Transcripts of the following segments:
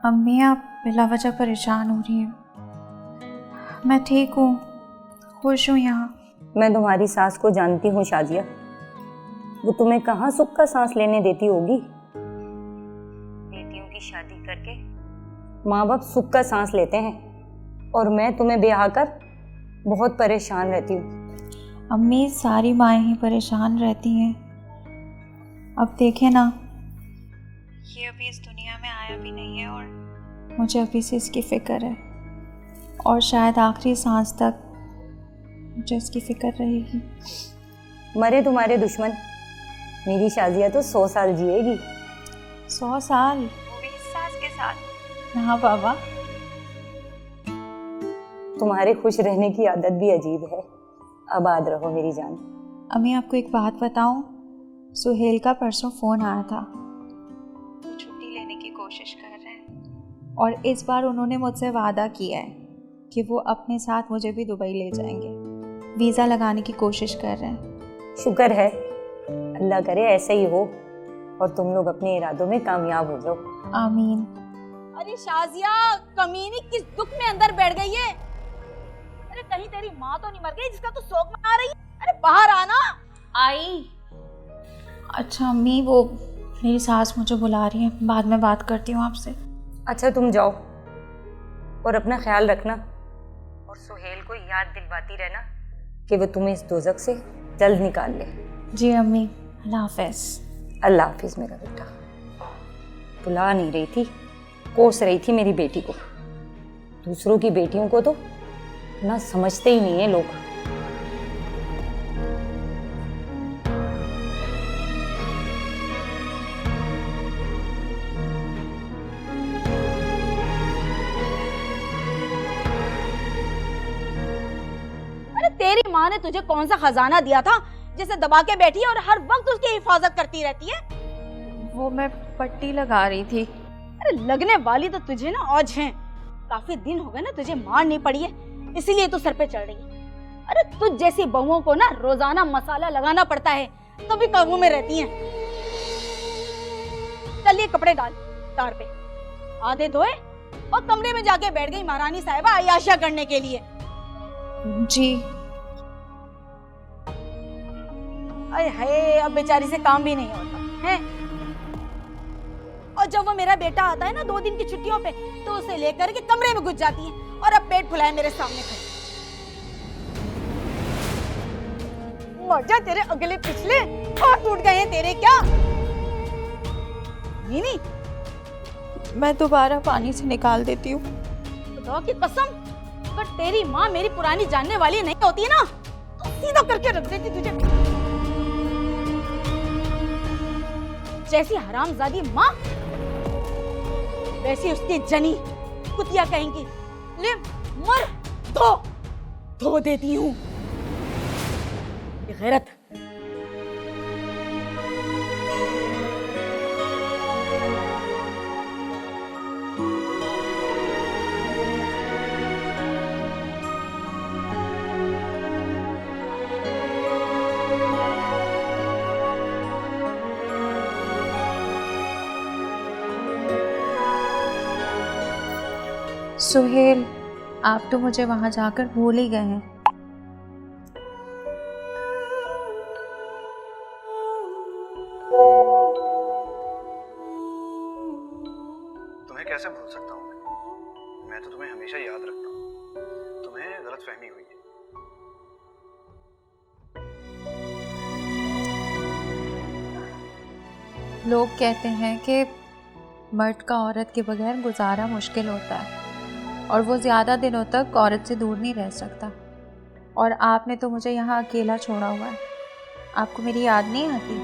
अम्मी आप बिला वजह परेशान हो रही हैं। मैं ठीक हूँ, खुश हूँ यहाँ। मैं तुम्हारी सास को जानती हूँ शाजिया, वो तुम्हें कहाँ सुख का सांस लेने देती होगी। बेटियों की शादी करके माँ बाप सुख का सांस लेते हैं और मैं तुम्हें ब्याह कर बहुत परेशान रहती हूँ। अम्मी सारी माएँ ही परेशान रहती हैं। अब देखें ना, ये अभी इस दुनिया में आया भी नहीं है और मुझे अभी से इसकी फ़िक्र है और शायद आखिरी सांस तक मुझे इसकी फ़िक्र रहेगी। मरे तुम्हारे दुश्मन, मेरी शाजिया तो 100 साल जिएगी। 100 साल? वो भी इस सास के साथ? हाँ बाबा। तुम्हारे खुश रहने की आदत भी अजीब है। आबाद रहो मेरी जान। अम्मी आपको एक बात बताऊं, सुहेल का परसों फ़ोन आया था। वो छुट्टी लेने की कोशिश कर रहे हैं और इस बार उन्होंने मुझसे वादा किया है कि वो अपने साथ मुझे भी दुबई ले जाएंगे। वीज़ा लगाने की कोशिश कर रहे हैं। शुक्र है, अल्लाह करे ऐसे ही हो और तुम लोग अपने इरादों में कामयाब हो जाओ। आमीन। अरे शाजिया, कमीनी किस दुख में अंदर बैठ गई है? अरे कहीं तेरी माँ तो नहीं मर गई जिसका तू शोक मना रही है? अरे बाहर आना। आई। अच्छा अम्मी, वो मेरी सास मुझे बुला रही है, बाद में बात करती हूँ आपसे। अच्छा तुम जाओ और अपना ख्याल रखना और सुहेल को याद दिलवाती रहना कि वो तुम्हें इस दोज़ख से जल्द निकाल ले। जी अम्मी, अल्लाह हाफ़िज़। अल्लाह हाफिज़ मेरा बेटा। बुला नहीं रही थी, कोस रही थी मेरी बेटी को। दूसरों की बेटियों को तो ना समझते ही नहीं है लोग। अरे तेरी माँ ने तुझे कौन सा खजाना दिया था जिसे दबा के बैठी है और हर वक्त उसकी हिफाजत करती रहती है? वो मैं पट्टी लगा रही थी। अरे लगने वाली तो तुझे ना औज है। काफी दिन हो गए ना तुझे मार नहीं पड़ी है, इसीलिए तू सर पे चढ़ रही है। अरे तुझ जैसी बहुओं को ना रोजाना मसाला लगाना पड़ता है, तभी काबू में रहती हैं। चल ये कपड़े डाल तार पे, आधे धोए और कमरे में जाके बैठ गई महारानी साहिबा अय्याशिया करने के लिए। जी। अरे हाय, अब बेचारी से काम भी नहीं होता है। और जब वो मेरा बेटा आता है ना 2 दिन की छुट्टियों पे, तो उसे लेकर के कमरे में घुस जाती है और अब पेट फुलाए मेरे सामने खड़ी। मर जा, तेरे अगले पिछले हाथ टूट गए हैं तेरे क्या? नहीं, मैं दोबारा पानी से निकाल देती हूँ। खुदा की कसम, अगर तेरी माँ मेरी पुरानी जानने वाली नहीं होती ना तो सीधा करके रख देती तुझे। जैसी हरामजादी माँ वैसी उसकी जनी कुतिया कहेंगी। ले मर, धो देती हूँ। गैरत। सुहेल, आप तो मुझे वहाँ जाकर भूल ही गए हैं। तुम्हें कैसे भूल सकता हूँ मैं तो तुम्हें हमेशा याद रखता हूँ। तुम्हें गलतफहमी हुई है। लोग कहते हैं कि मर्द का औरत के बगैर गुजारा मुश्किल होता है और वो ज़्यादा दिनों तक औरत से दूर नहीं रह सकता। और आपने तो मुझे यहाँ अकेला छोड़ा हुआ है। आपको मेरी याद नहीं आती?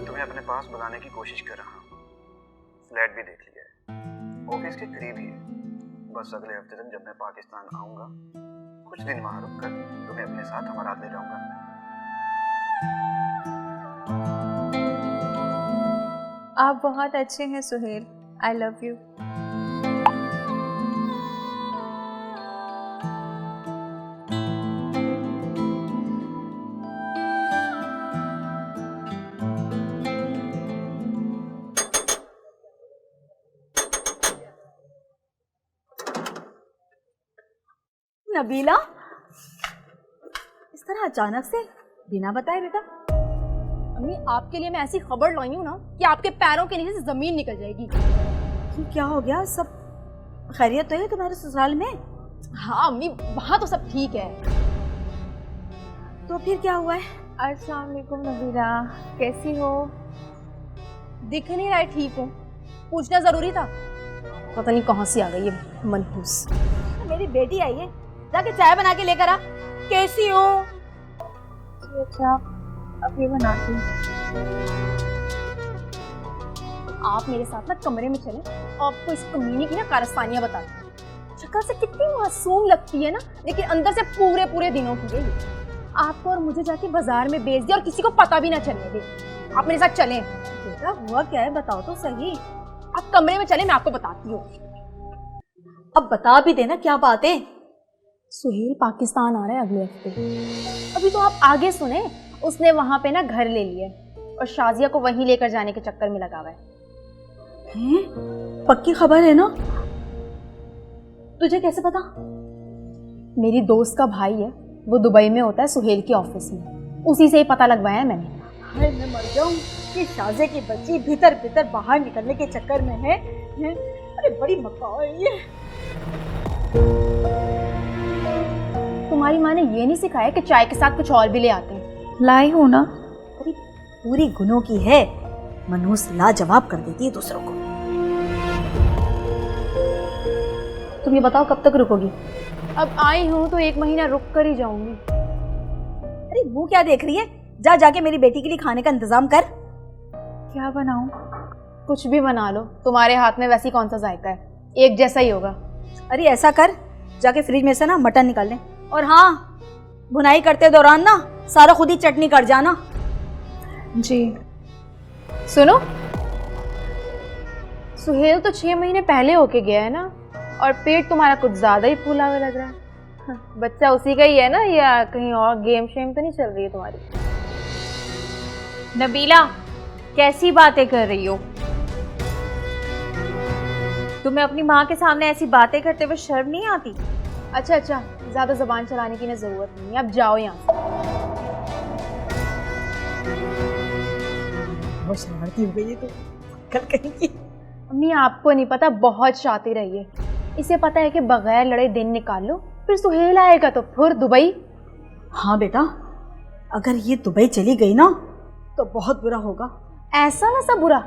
तुम्हें अपने पास बुलाने की कोशिश कर रहा हूँ। फ्लैट भी देख लिया है, ऑफिस के करीब ही है। बस अगले हफ्ते तक जब मैं पाकिस्तान आऊँगा, कुछ दिन वहाँ रुक कर तुम्हें अपने साथ हमारा ले जाऊँगा। आप बहुत अच्छे हैं Suhail. I love you. Nabila, इस तरह अचानक से बिना बताए बेटा? अम्मी, आपके लिए मैं ऐसी खबर लाई हूँ ना कि आपके पैरों के नीचे से जमीन निकल जाएगी। क्यों, क्या हो गया? सब खैरियत तो है तुम्हारे ससुराल में? हाँ अम्मी, वहाँ तो सब ठीक है। तो फिर क्या हुआ है? अस्सलाम वालेकुम नबीला, कैसी हो? दिख नहीं रहा है ठीक हूँ, पूछना जरूरी था। पता नहीं कहाँ से आ गई ये मनहूस। मेरी बेटी आई है, जाके चाय बना के लेकर आ। कैसी हो? अच्छा, अभी बनाती हूँ। आप मेरे साथ ना कमरे में चलें, आपको इस कमीने की ना कारस्तानियाँ बताती हूँ। शक्ल से कितनी मासूम लगती है ना, लेकिन अंदर से पूरे पूरे दिनों की है। आपको और मुझे जाके बाजार में बेच दिया और किसी को पता भी ना चलने दे। आप मेरे साथ चलें। बेटा हुआ क्या है, बताओ तो सही। आप कमरे में चलें, मैं आपको बताती हूँ। अब बता भी देना क्या बात है। सुहेल पाकिस्तान आ रहा है अगले हफ्ते। अभी तो आप आगे सुने, उसने वहां पे ना घर ले लिया और शाजिया को वहीं लेकर जाने के चक्कर में लगा हुआ है। पक्की खबर है ना? तुझे कैसे पता? मेरी दोस्त का भाई है, वो दुबई में होता है सुहेल के ऑफिस में, उसी से ही पता लगवाया है मैंने। हाय मैं मर जाऊं कि शाजे की बच्ची भीतर भीतर बाहर निकलने के चक्कर में है। अरे बड़ी मक्का है ये। तुम्हारी माँ ने ये नहीं सिखाया कि चाय के साथ कुछ और भी ले आते हैं? लाई हूँ ना। अरे पूरी गुनों की है, मनहूस लाजवाब कर देती है दूसरों को। तुम ये बताओ कब तक रुकोगी? अब आई हूँ तो 1 महीना रुक कर ही जाऊंगी। अरे मुंह क्या देख रही है? जा जाके मेरी बेटी के लिए खाने का इंतजाम कर। क्या बनाऊं? कुछ भी बना लो, तुम्हारे हाथ में वैसी कौन सा जायका है, एक जैसा ही होगा। अरे ऐसा कर, जाके फ्रिज में से ना मटन निकाल ले, और हाँ, भुनाई करते दौरान ना सारा खुद ही चटनी कर जाना। जी। सुनो, सुहेल तो 6 महीने पहले होके गया है ना, और पेट तुम्हारा कुछ ज्यादा ही फूला हुआ लग रहा है। बच्चा उसी का ही है ना, या कहीं और गेम शेम तो नहीं चल रही है तुम्हारी? नबीला, कैसी बातें कर रही हो? तुम्हें अपनी माँ के सामने ऐसी बातें करते हुए शर्म नहीं आती? अच्छा अच्छा, ज्यादा जबान चलाने की ना जरूरत नहीं है, अब जाओ यहाँ से। बहुत शरारती हो गई है तो कल कहेंगी। अम्मी आपको नहीं पता, बहुत शातिर रही है। इसे पता है कि बगैर लड़े दिन निकाल लो, फिर सुहेल आएगा तो फिर दुबई। हाँ बेटा, अगर ये दुबई चली गई ना तो बहुत बुरा होगा। ऐसा वैसा बुरा?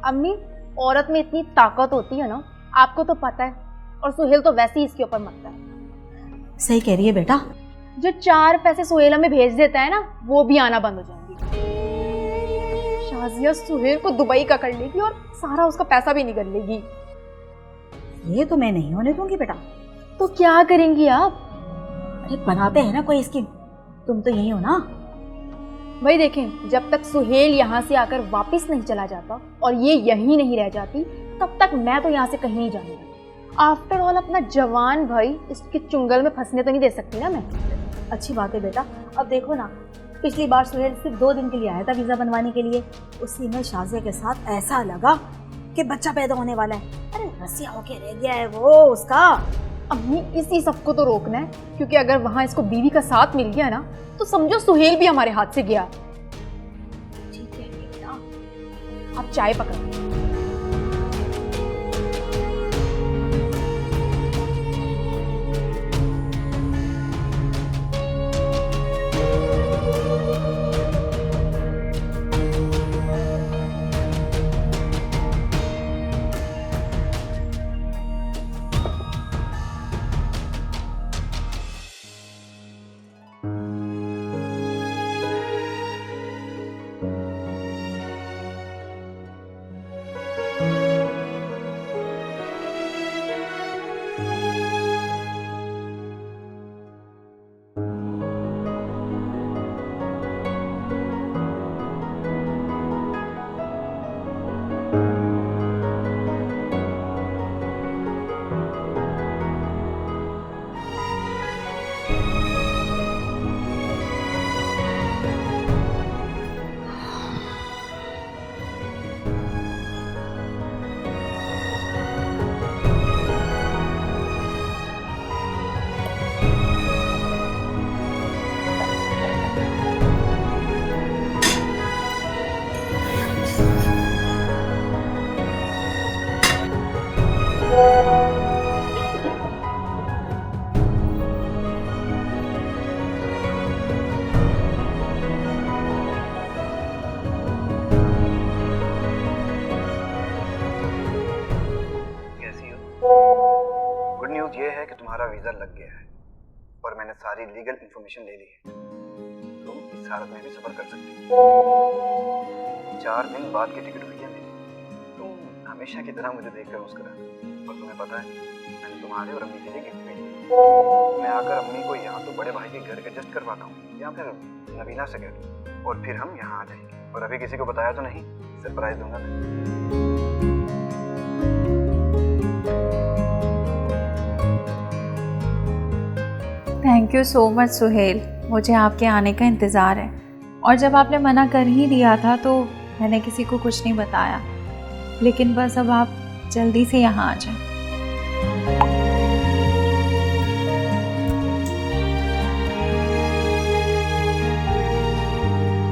अम्मी, औरत में इतनी ताकत होती है ना, आपको तो पता है, और सुहेल तो वैसे ही इसके ऊपर मरता है। सही कह रही है बेटा। जो 4 पैसे सुहेल में भेज देता है ना, वो भी आना बंद हो जाएंगे। शाजिया सुहेल को दुबई का कर लेगी और सारा उसका पैसा भी निकल लेगी। ये तो मैं नहीं होने दूंगी बेटा। तो क्या करेंगी आप? अरे बनाते हैं ना कोई स्कीम, तुम तो यही हो ना। वही देखें, जब तक सुहेल यहाँ से आकर वापस नहीं चला जाता और ये यहीं नहीं रह जाती, तब तक मैं तो यहाँ से कहीं नहीं जाऊंगी। आफ्टर ऑल अपना जवान भाई इसके चुंगल में फंसने तो नहीं दे सकती ना मैं। अच्छी बात है बेटा। अब देखो ना, पिछली बार सुहेल सिर्फ 2 दिन के लिए आया था वीजा बनवाने के लिए। उसी में शाजिया के साथ ऐसा लगा कि बच्चा पैदा होने वाला है। अरे रसिया होके रह गया है वो उसका। अम्मी, इसी सबको तो रोकना है, क्योंकि अगर वहां इसको बीवी का साथ मिल गया ना, तो समझो सुहेल भी हमारे हाथ से गया। ठीक है बेटा, आप चाय पकड़ो। तुम्हारा वीज़ा लग गया है और मैंने सारी लीगल इंफॉर्मेशन ले ली है। तुम इस हालत में भी सफर कर सकते हो। 4 दिन बाद की टिकट हुई है मेरी। तुम हमेशा की तरह मुझे देखकर मुस्कुराना। और तुम्हें पता है मैंने तुम्हारे और अम्मी के लिए गिफ्ट भेजी है। मैं आकर अम्मी को यहाँ तो बड़े भाई के घर एडजस्ट करवाता हूँ या फिर नवीना से कहता, और फिर हम यहाँ आ जाएंगे। और अभी किसी को बताया तो नहीं, सरप्राइज दूंगा मैं। Thank you so much Suhail, मुझे आपके आने का इंतज़ार है। और जब आपने मना कर ही दिया था तो मैंने किसी को कुछ नहीं बताया, लेकिन बस अब आप जल्दी से यहाँ आ जाएं।